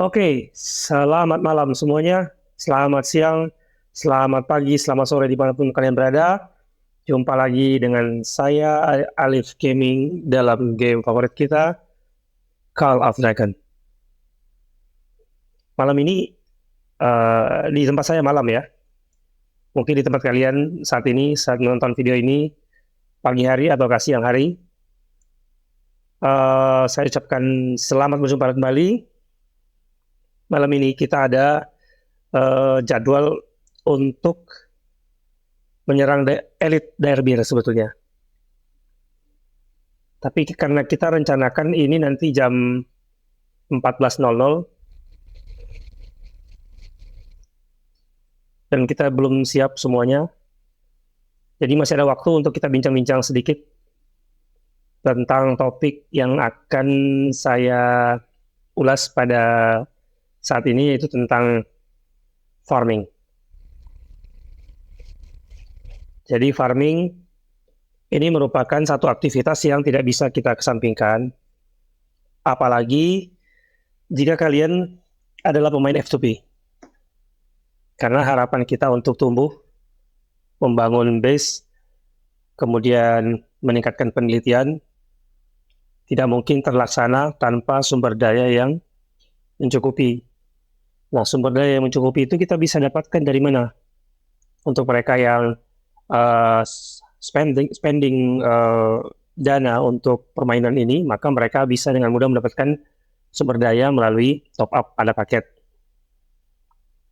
Oke, selamat malam semuanya. Selamat siang, selamat pagi, selamat sore dimanapun kalian berada. Jumpa lagi dengan saya, Alif Gaming, dalam game favorit kita, Call of Dragon. Malam ini, di tempat saya malam ya. Mungkin di tempat kalian saat ini, saat menonton video ini, pagi hari atau siang hari. Saya ucapkan selamat berjumpa kembali. Malam ini kita ada jadwal untuk menyerang Elite Direwolf sebetulnya. Tapi karena kita rencanakan ini nanti jam 14.00 dan kita belum siap semuanya. Jadi masih ada waktu untuk kita bincang-bincang sedikit tentang topik yang akan saya ulas pada saat ini, yaitu tentang farming. Jadi farming ini merupakan satu aktivitas yang tidak bisa kita kesampingkan, apalagi jika kalian adalah pemain F2P. Karena harapan kita untuk tumbuh, membangun base, kemudian meningkatkan penelitian, tidak mungkin terlaksana tanpa sumber daya yang mencukupi. Nah, sumber daya yang mencukupi itu kita bisa dapatkan dari mana? Untuk mereka yang spending dana untuk permainan ini, maka mereka bisa dengan mudah mendapatkan sumber daya melalui top up pada paket.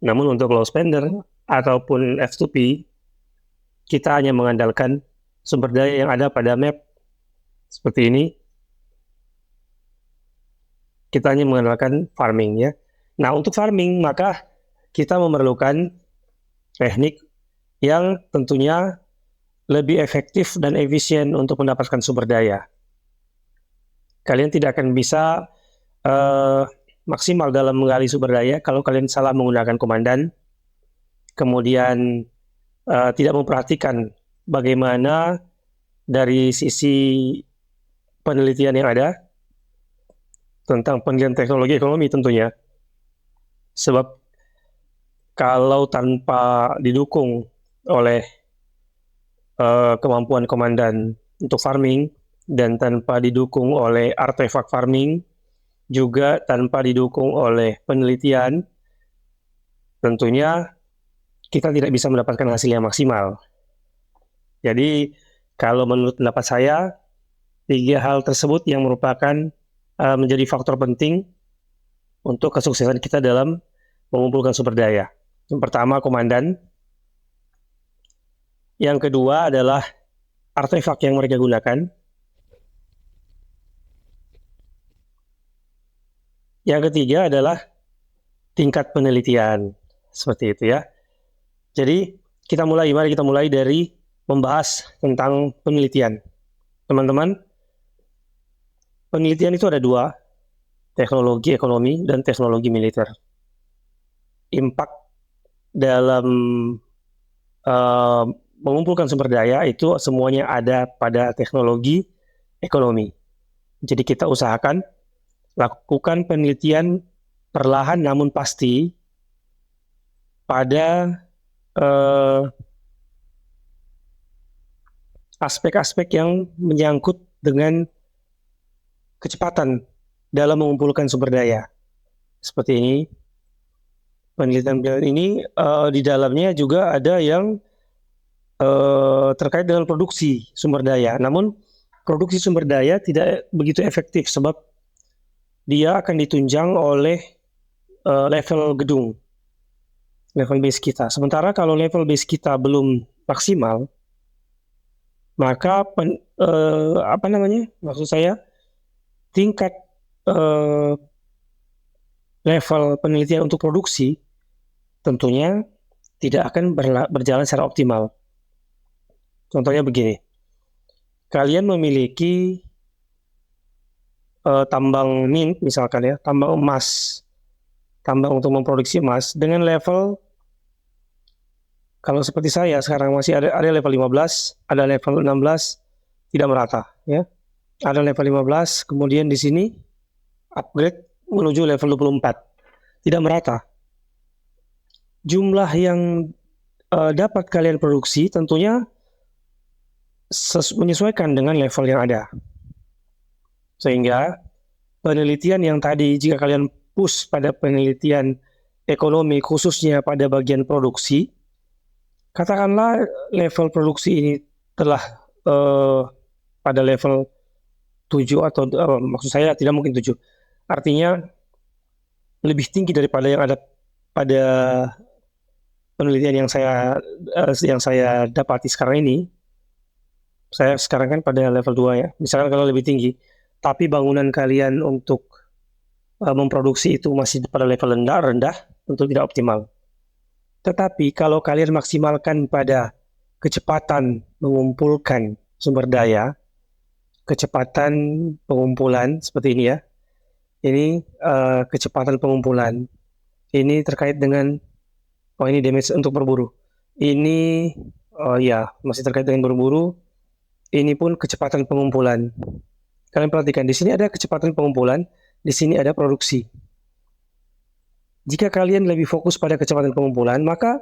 Namun untuk low spender ataupun F2P, kita hanya mengandalkan sumber daya yang ada pada map seperti ini. Kita hanya mengandalkan farming ya. Nah, untuk farming maka kita memerlukan teknik yang tentunya lebih efektif dan efisien untuk mendapatkan sumber daya. Kalian tidak akan bisa maksimal dalam menggali sumber daya kalau kalian salah menggunakan komandan, kemudian tidak memperhatikan bagaimana dari sisi penelitian yang ada tentang penelitian teknologi ekonomi tentunya. Sebab kalau tanpa didukung oleh kemampuan komandan untuk farming, dan tanpa didukung oleh artefak farming, juga tanpa didukung oleh penelitian, tentunya kita tidak bisa mendapatkan hasil yang maksimal. Jadi kalau menurut pendapat saya, 3 hal tersebut yang merupakan menjadi faktor penting untuk kesuksesan kita dalam mengumpulkan sumber daya. Yang pertama, komandan. Yang kedua adalah artefak yang mereka gunakan. Yang ketiga adalah tingkat penelitian. Seperti itu ya. Jadi mari kita mulai dari membahas tentang penelitian. Teman-teman, penelitian itu ada 2, teknologi ekonomi dan teknologi militer. Impact dalam mengumpulkan sumber daya itu semuanya ada pada teknologi ekonomi. Jadi kita usahakan lakukan penelitian perlahan namun pasti pada aspek-aspek yang menyangkut dengan kecepatan dalam mengumpulkan sumber daya. Seperti ini. Penelitian ini di dalamnya juga ada yang terkait dengan produksi sumber daya. Namun produksi sumber daya tidak begitu efektif sebab dia akan ditunjang oleh level gedung, level base kita. Sementara kalau level base kita belum maksimal, maka maksud saya tingkat level penelitian untuk produksi tentunya tidak akan berjalan secara optimal. Contohnya begini, kalian memiliki tambang mint misalkan ya, tambang emas, tambang untuk memproduksi emas dengan level, kalau seperti saya sekarang masih ada level 15, ada level 16, tidak merata ya. Ada level 15, kemudian di sini upgrade menuju level 24. tidak merata. Jumlah yang dapat kalian produksi tentunya menyesuaikan dengan level yang ada. Sehingga penelitian yang tadi, jika kalian push pada penelitian ekonomi khususnya pada bagian produksi, katakanlah level produksi ini telah pada level 7 atau maksud saya tidak mungkin 7. Artinya lebih tinggi daripada yang ada pada penelitian yang saya dapati sekarang ini. Saya sekarang kan pada level 2 ya. Misalkan kalau lebih tinggi, tapi bangunan kalian untuk memproduksi itu masih pada level rendah, tentu tidak optimal. Tetapi kalau kalian maksimalkan pada kecepatan mengumpulkan sumber daya, kecepatan pengumpulan seperti ini ya. Ini kecepatan pengumpulan. Ini terkait dengan ini damage untuk berburu. Ini ya masih terkait dengan berburu. Ini pun kecepatan pengumpulan. Kalian perhatikan di sini ada kecepatan pengumpulan, di sini ada produksi. Jika kalian lebih fokus pada kecepatan pengumpulan, maka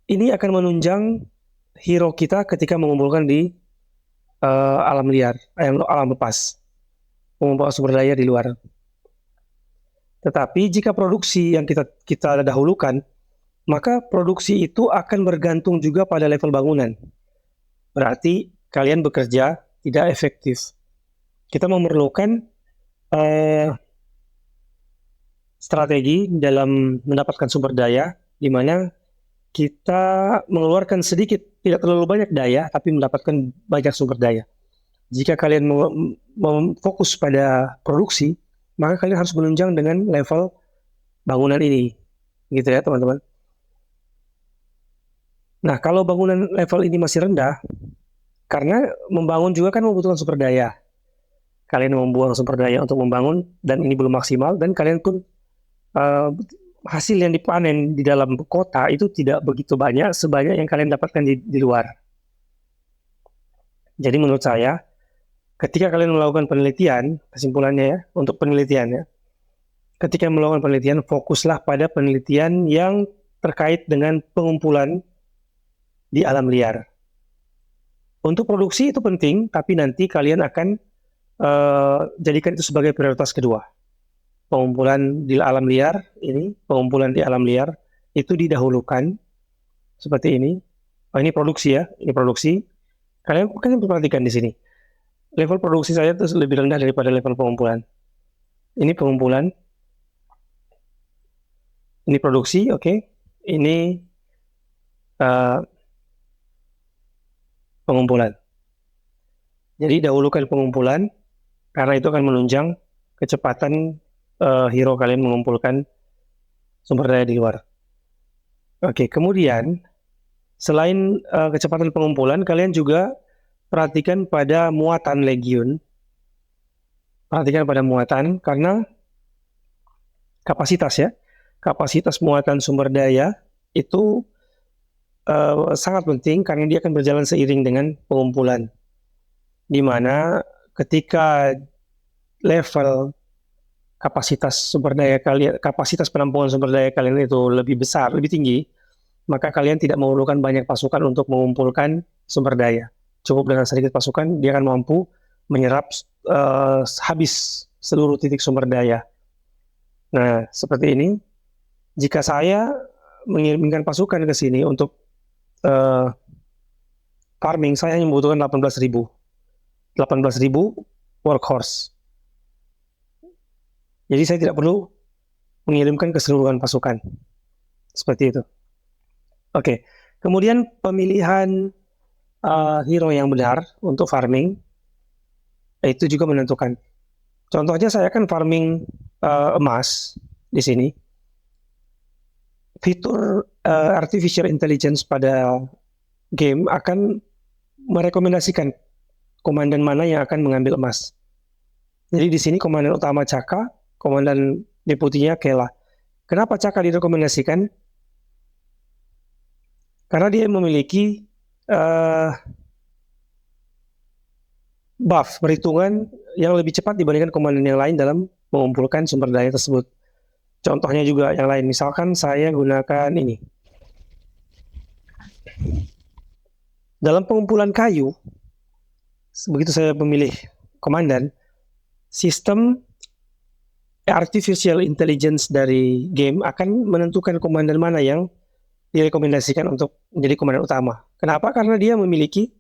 ini akan menunjang hero kita ketika mengumpulkan di alam liar, alam lepas, mengumpulkan sumber daya di luar. Tetapi jika produksi yang kita dahulukan, maka produksi itu akan bergantung juga pada level bangunan. Berarti kalian bekerja tidak efektif. Kita memerlukan strategi dalam mendapatkan sumber daya, di mana kita mengeluarkan sedikit, tidak terlalu banyak daya, tapi mendapatkan banyak sumber daya. Jika kalian fokus pada produksi, maka kalian harus menunjang dengan level bangunan ini. Gitu ya teman-teman. Nah, kalau bangunan level ini masih rendah, karena membangun juga kan membutuhkan sumber daya. Kalian membuang sumber daya untuk membangun, dan ini belum maksimal, dan kalian pun hasil yang dipanen di dalam kota itu tidak begitu banyak sebanyak yang kalian dapatkan di luar. Jadi menurut saya, ketika kalian melakukan penelitian, kesimpulannya ya, untuk penelitiannya, ketika melakukan penelitian, fokuslah pada penelitian yang terkait dengan pengumpulan di alam liar. Untuk produksi itu penting, tapi nanti kalian akan jadikan itu sebagai prioritas kedua. Pengumpulan di alam liar pengumpulan di alam liar itu didahulukan seperti ini. Oh, ini produksi ya, ini produksi. Kalian perhatikan di sini. Level produksi saya itu lebih rendah daripada level pengumpulan. Ini pengumpulan. Ini produksi, oke. Ini pengumpulan. Jadi dahulukan pengumpulan, karena itu akan menunjang kecepatan hero kalian mengumpulkan sumber daya di luar. Oke, kemudian selain kecepatan pengumpulan, kalian juga perhatikan pada muatan legiun. Perhatikan pada muatan, karena kapasitas ya, kapasitas muatan sumber daya itu sangat penting karena dia akan berjalan seiring dengan pengumpulan. Di mana ketika level kapasitas sumber daya kalian, kapasitas penampungan sumber daya kalian itu lebih besar, lebih tinggi, maka kalian tidak memerlukan banyak pasukan untuk mengumpulkan sumber daya. Cukup dengan sedikit pasukan, dia akan mampu menyerap habis seluruh titik sumber daya. Nah, seperti ini. Jika saya mengirimkan pasukan ke sini untuk farming, saya hanya membutuhkan 18.000 workhorse. Jadi saya tidak perlu mengirimkan keseluruhan pasukan. Seperti itu. Oke. Kemudian pemilihan hero yang benar untuk farming itu juga menentukan. Contohnya saya kan farming emas di sini. Fitur artificial intelligence pada game akan merekomendasikan komandan mana yang akan mengambil emas. Jadi di sini komandan utama Caka, komandan deputinya Kela. Kenapa Caka direkomendasikan? Karena dia memiliki buff, perhitungan yang lebih cepat dibandingkan komandan yang lain dalam mengumpulkan sumber daya tersebut. Contohnya juga yang lain, misalkan saya gunakan ini. Dalam pengumpulan kayu, begitu saya memilih komandan, sistem artificial intelligence dari game akan menentukan komandan mana yang direkomendasikan untuk menjadi komandan utama. Kenapa? Karena dia memiliki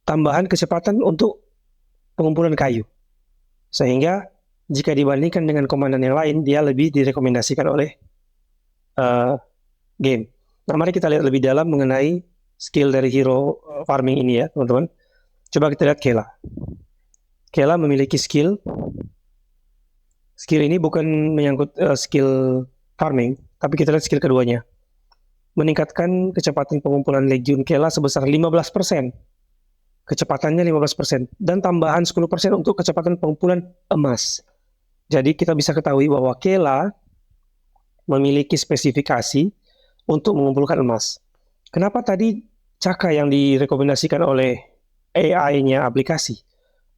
tambahan kecepatan untuk pengumpulan kayu. Sehingga jika dibandingkan dengan komandan yang lain, dia lebih direkomendasikan oleh game. Nah, mari kita lihat lebih dalam mengenai skill dari hero farming ini ya, teman-teman. Coba kita lihat Kela. Kela memiliki skill. Skill ini bukan menyangkut skill farming, tapi kita lihat skill keduanya. Meningkatkan kecepatan pengumpulan legiun Kela sebesar 15%. Kecepatannya 15%. Dan tambahan 10% untuk kecepatan pengumpulan emas. Jadi kita bisa ketahui bahwa Kela memiliki spesifikasi untuk mengumpulkan emas. Kenapa tadi Caka yang direkomendasikan oleh AI-nya aplikasi,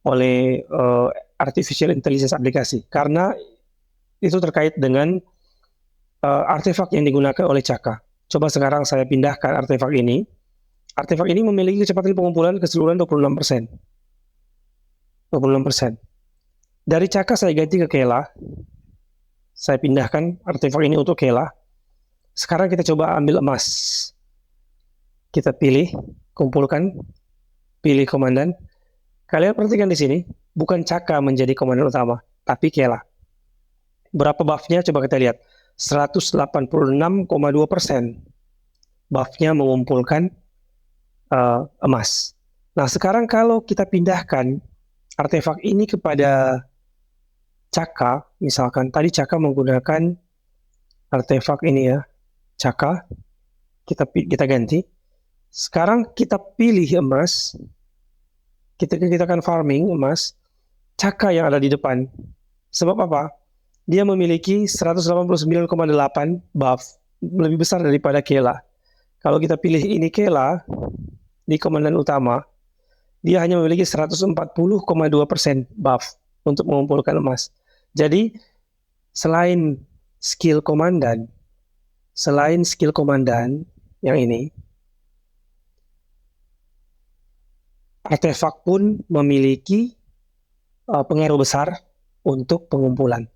oleh artificial intelligence aplikasi? Karena itu terkait dengan artefak yang digunakan oleh Caka. Coba sekarang saya pindahkan artefak ini. Artefak ini memiliki kecepatan pengumpulan keseluruhan 26%. 26%. Dari Caka saya ganti ke Kela. Saya pindahkan artefak ini untuk Kela. Sekarang kita coba ambil emas. Kita pilih, kumpulkan, pilih komandan. Kalian perhatikan di sini, bukan Caka menjadi komandan utama, tapi Kela. Berapa buff-nya? Coba kita lihat. 186,2% buff-nya mengumpulkan emas. Nah, sekarang kalau kita pindahkan artefak ini kepada Caka, misalkan tadi Caka menggunakan artefak ini ya, Caka, kita ganti. Sekarang kita pilih emas, kita akan farming emas, Caka yang ada di depan. Sebab apa? Dia memiliki 189,8 buff, lebih besar daripada Kela. Kalau kita pilih ini Kela di komandan utama, dia hanya memiliki 140,2% buff untuk mengumpulkan emas. Jadi, selain skill komandan yang ini, artefak pun memiliki pengaruh besar untuk pengumpulan.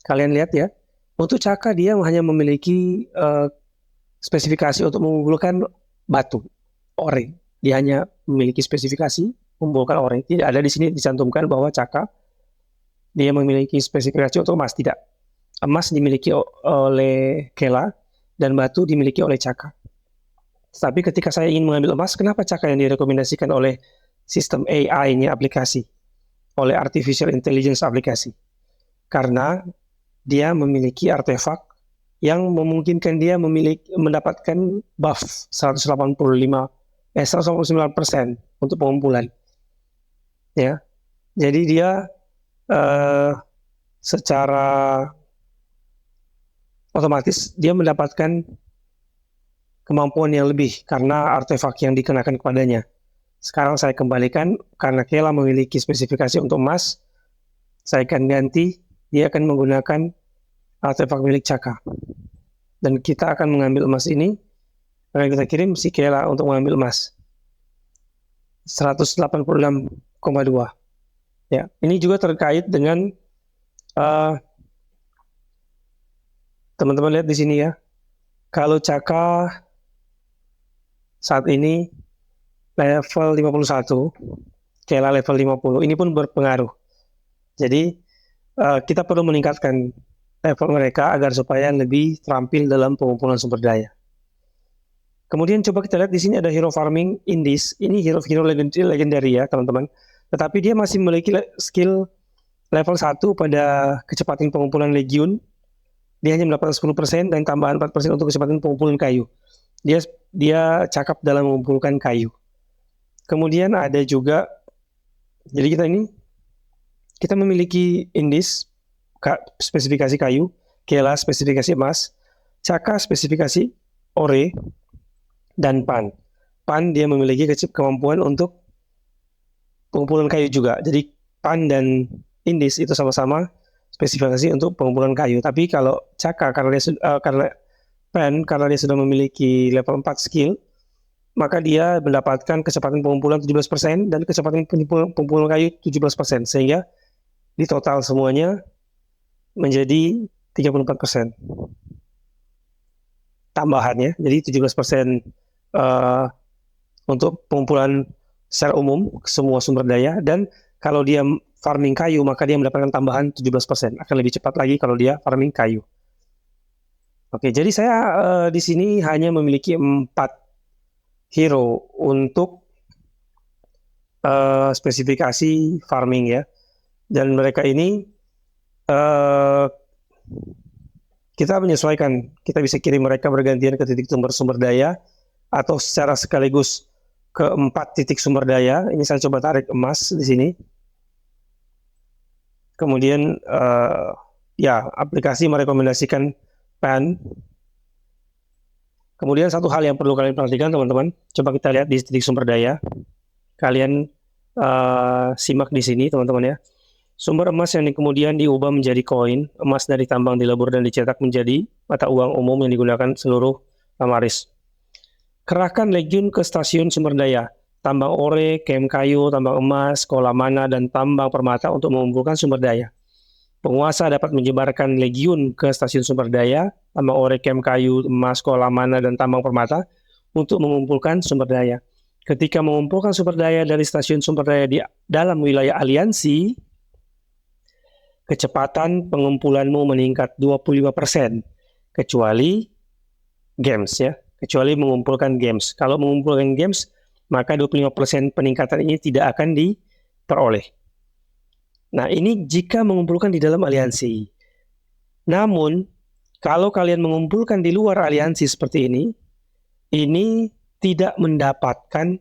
Kalian lihat ya, untuk Caka dia hanya memiliki spesifikasi untuk mengumpulkan batu, ore. Dia hanya memiliki spesifikasi mengumpulkan ore. Tidak ada di sini dicantumkan bahwa Caka dia memiliki spesifikasi untuk emas, tidak. Emas dimiliki oleh Kela dan batu dimiliki oleh Caka. Tapi ketika saya ingin mengambil emas, kenapa Caka yang direkomendasikan oleh sistem AI-nya aplikasi, oleh artificial intelligence aplikasi? Karena dia memiliki artefak yang memungkinkan dia mendapatkan buff 189% untuk pengumpulan. Ya, jadi dia secara otomatis dia mendapatkan kemampuan yang lebih karena artefak yang dikenakan kepadanya. Sekarang saya kembalikan karena Kela memiliki spesifikasi untuk emas, saya akan ganti, dia akan menggunakan artefak milik Caka. Dan kita akan mengambil emas ini, akan kita kirim si Kela untuk mengambil emas. 186,2. Ya, ini juga terkait dengan teman-teman lihat di sini ya. Kalau Caka saat ini level 51, Kela level 50, ini pun berpengaruh. Jadi kita perlu meningkatkan level mereka agar supaya lebih terampil dalam pengumpulan sumber daya. Kemudian coba kita lihat di sini ada hero farming Indis. Ini hero legendary ya teman-teman. Tetapi dia masih memiliki skill level 1 pada kecepatan pengumpulan legiun. Dia hanya mendapatkan 10% dan tambahan 4% untuk kecepatan pengumpulan kayu. Dia cakap dalam mengumpulkan kayu. Kemudian ada juga, jadi kita memiliki Indis spesifikasi kayu, Kela spesifikasi emas, Caka spesifikasi ore, dan Pan. Pan dia memiliki kemampuan untuk pengumpulan kayu juga. Jadi Pan dan Indis itu sama-sama spesifikasi untuk pengumpulan kayu. Tapi kalau Caka karena karena dia sudah memiliki level 4 skill, maka dia mendapatkan kecepatan pengumpulan 17% dan kecepatan pengumpulan kayu 17%, sehingga di total semuanya menjadi 34% tambahannya. Jadi 17% untuk pengumpulan secara umum semua sumber daya, dan kalau dia farming kayu maka dia mendapatkan tambahan 17%. Akan lebih cepat lagi kalau dia farming kayu. Oke, jadi saya di sini hanya memiliki 4 hero untuk spesifikasi farming ya. Dan mereka ini kita menyesuaikan, kita bisa kirim mereka bergantian ke titik sumber daya atau secara sekaligus ke 4 titik sumber daya. Ini saya coba tarik emas di sini. Kemudian ya, aplikasi merekomendasikan pan. Kemudian satu hal yang perlu kalian perhatikan teman-teman, coba kita lihat di titik sumber daya. Kalian simak di sini teman-teman ya. Sumber emas yang kemudian diubah menjadi koin, emas dari tambang dilebur dan dicetak menjadi mata uang umum yang digunakan seluruh Amaris. Kerahkan legiun ke stasiun sumber daya, tambang ore, kem kayu, tambang emas, sekolah mana, dan tambang permata untuk mengumpulkan sumber daya. Penguasa dapat menyebarkan legiun ke stasiun sumber daya, tambang ore, kem kayu, emas, sekolah mana, dan tambang permata untuk mengumpulkan sumber daya. Ketika mengumpulkan sumber daya dari stasiun sumber daya di dalam wilayah aliansi, kecepatan pengumpulanmu meningkat 25%, kecuali games ya, kecuali mengumpulkan games. Kalau mengumpulkan games, maka 25% peningkatan ini tidak akan diperoleh. Nah, ini jika mengumpulkan di dalam aliansi. Namun, kalau kalian mengumpulkan di luar aliansi seperti ini tidak mendapatkan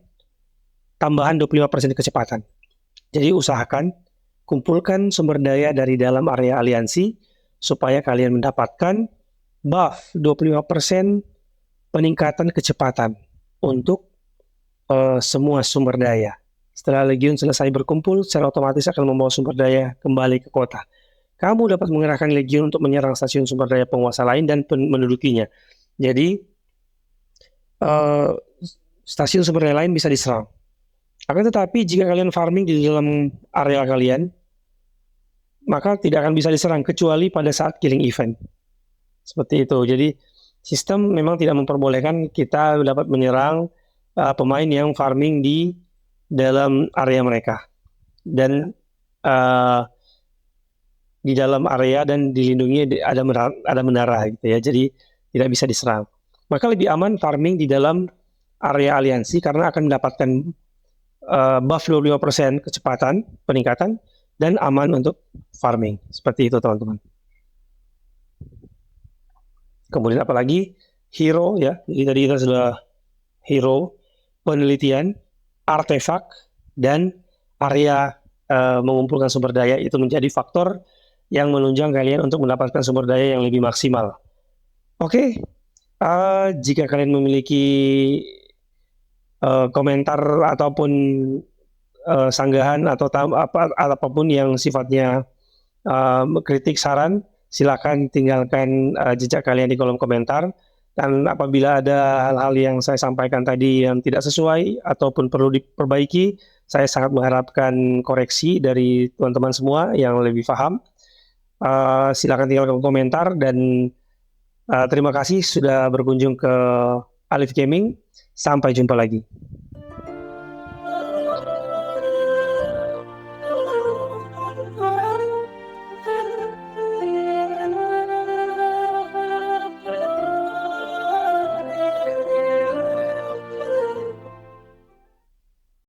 tambahan 25% kecepatan. Jadi usahakan kumpulkan sumber daya dari dalam area aliansi supaya kalian mendapatkan buff 25% peningkatan kecepatan untuk semua sumber daya. Setelah legiun selesai berkumpul, secara otomatis akan membawa sumber daya kembali ke kota. Kamu dapat mengerahkan legiun untuk menyerang stasiun sumber daya penguasa lain dan mendudukinya. Jadi stasiun sumber daya lain bisa diserang. Akan tetapi jika kalian farming di dalam area kalian, maka tidak akan bisa diserang kecuali pada saat killing event. Seperti itu. Jadi sistem memang tidak memperbolehkan kita dapat menyerang pemain yang farming di dalam area mereka. Dan di dalam area dan dilindungi ada menara gitu ya. Jadi tidak bisa diserang. Maka lebih aman farming di dalam area aliansi karena akan mendapatkan buff 25% kecepatan peningkatan dan aman untuk farming. Seperti itu teman-teman. Kemudian apalagi hero ya. Jadi tadi kita sudah hero, penelitian, artefak, dan area mengumpulkan sumber daya itu menjadi faktor yang menunjang kalian untuk mendapatkan sumber daya yang lebih maksimal. Oke, jika kalian memiliki komentar ataupun sanggahan atau apapun yang sifatnya kritik, saran, silakan tinggalkan jejak kalian di kolom komentar. Dan apabila ada hal-hal yang saya sampaikan tadi yang tidak sesuai ataupun perlu diperbaiki, saya sangat mengharapkan koreksi dari teman-teman semua yang lebih paham. Silakan tinggalkan komentar dan terima kasih sudah berkunjung ke Alif Gaming. Sampai jumpa lagi.